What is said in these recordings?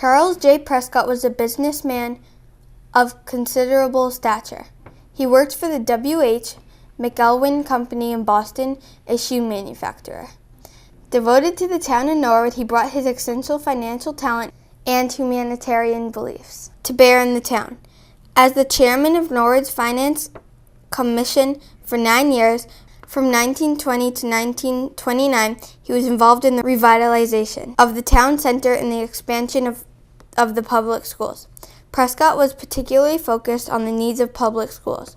Charles J. Prescott was a businessman of considerable stature. He worked for the W.H. McElwain Company in Boston, a shoe manufacturer. Devoted to the town of Norwood, he brought his essential financial talent and humanitarian beliefs to bear in the town. As the chairman of Norwood's Finance Commission for 9 years, from 1920 to 1929, he was involved in the revitalization of the town center and the expansion of the public schools. Prescott was particularly focused on the needs of public schools.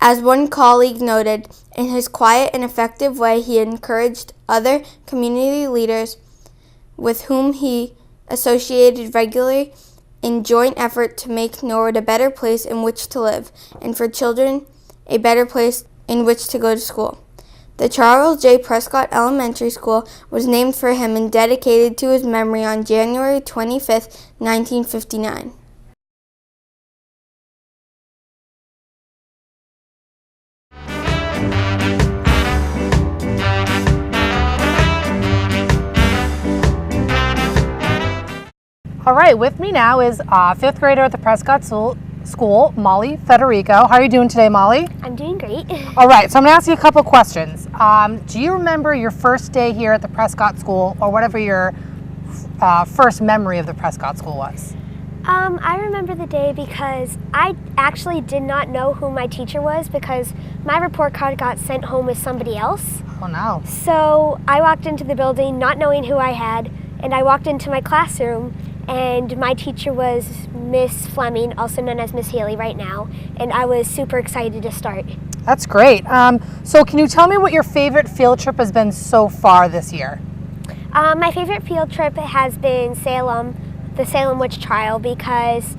As one colleague noted, in his quiet and effective way, he encouraged other community leaders with whom he associated regularly in joint effort to make Norwood a better place in which to live, and for children a better place in which to go to school. The Charles J. Prescott Elementary School was named for him and dedicated to his memory on January 25, 1959. All right, with me now is fifth grader at the Prescott School, Molly Federico. How are you doing today, Molly? I'm doing great. All right, so I'm gonna ask you a couple questions. Do you remember your first day here at the Prescott School, or whatever your first memory of the Prescott School was? I remember the day because I actually did not know who my teacher was because my report card got sent home with somebody else. Oh no. So I walked into the building not knowing who I had, and I walked into my classroom, and my teacher was Miss Fleming, also known as Miss Haley right now, and I was super excited to start. That's great. So can you tell me what your favorite field trip has been so far this year? My favorite field trip has been Salem, the Salem Witch Trial, because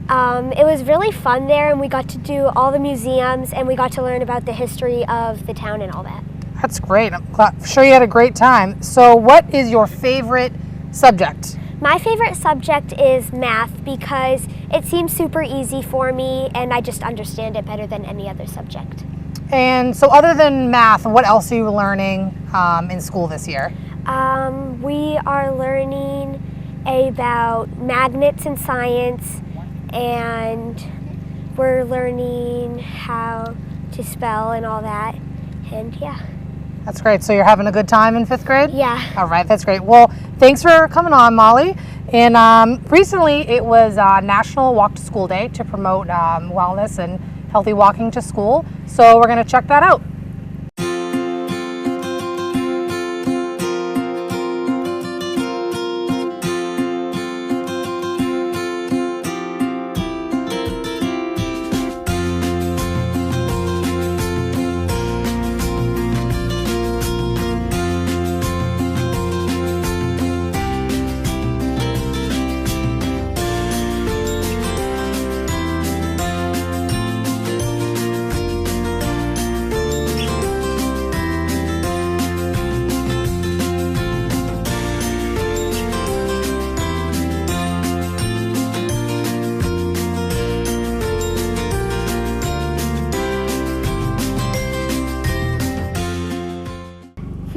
it was really fun there, and we got to do all the museums, and we got to learn about the history of the town and all that. That's great. I'm sure you had a great time. So what is your favorite subject? My favorite subject is math because it seems super easy for me and I just understand it better than any other subject. And so other than math, what else are you learning in school this year? We are learning about magnets in science, and we're learning how to spell and all that, and yeah. That's great. So you're having a good time in fifth grade? Yeah. All right, that's great. Well, thanks for coming on, Molly. And recently it was National Walk to School Day to promote wellness and healthy walking to school. So we're going to check that out.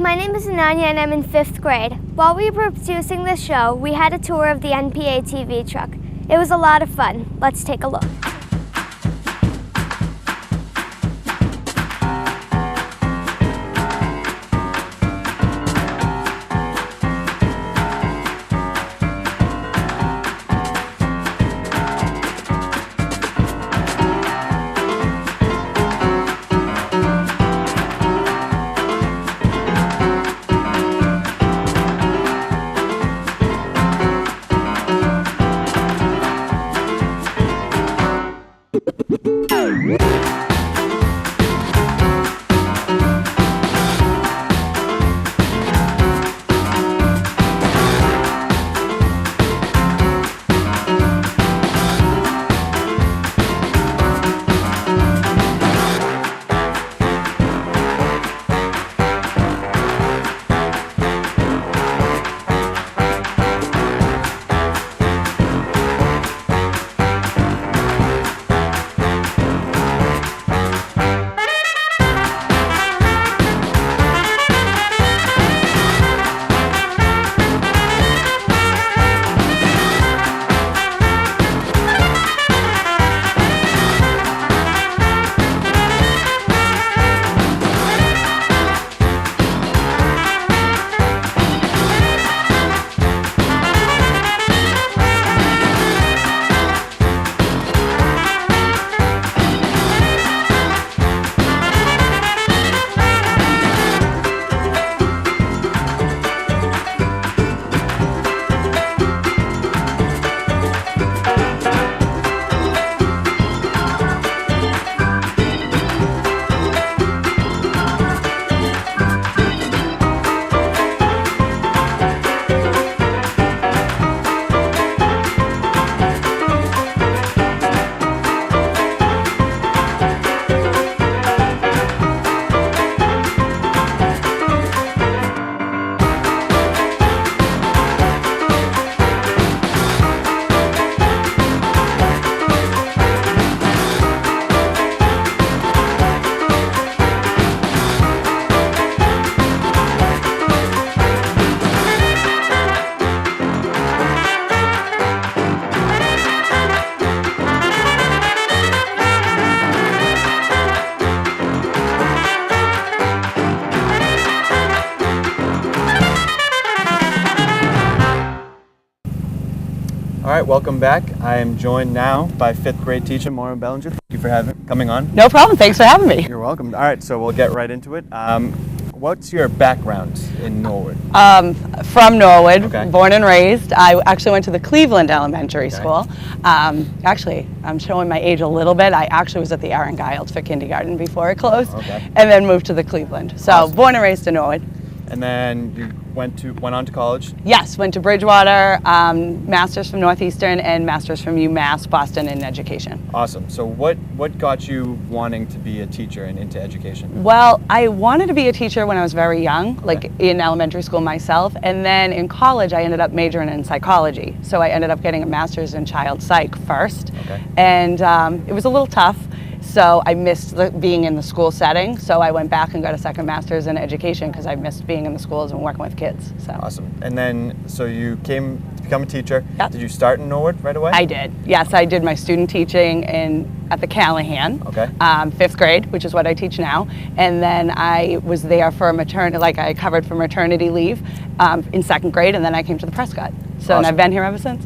My name is Ananya and I'm in 5th grade. While we were producing this show, we had a tour of the NPA TV truck. It was a lot of fun. Let's take a look. All right, welcome back. I am joined now by 5th grade teacher Maura Bellinger. Thank you for coming on. No problem. Thanks for having me. You're welcome. All right, so we'll get right into it. What's your background in Norwood? From Norwood, Okay. born and raised. I actually went to the Cleveland Elementary School. Actually, I'm showing my age a little bit. I actually was at the Aaron Giles for kindergarten before it closed, Okay. and then moved to the Cleveland. So Awesome. born and raised in Norwood. And then you went on to college? Yes, went to Bridgewater, master's from Northeastern and master's from UMass Boston in education. Awesome. So what got you wanting to be a teacher and into education? Well, I wanted to be a teacher when I was very young, like in elementary school myself, and then in college I ended up majoring in psychology. So I ended up getting a master's in child psych first, Okay. and it was a little tough. So I missed being in the school setting, so I went back and got a second master's in education because I missed being in the schools and working with kids. So Awesome. And then, so you came to become a teacher. Yep. Did you start in Norwood right away? I did. Yes, I did my student teaching at the Callahan, Okay. 5th grade, which is what I teach now. And then I was there for I covered for maternity leave in 2nd grade, and then I came to the Prescott. So and Awesome. I've been here ever since.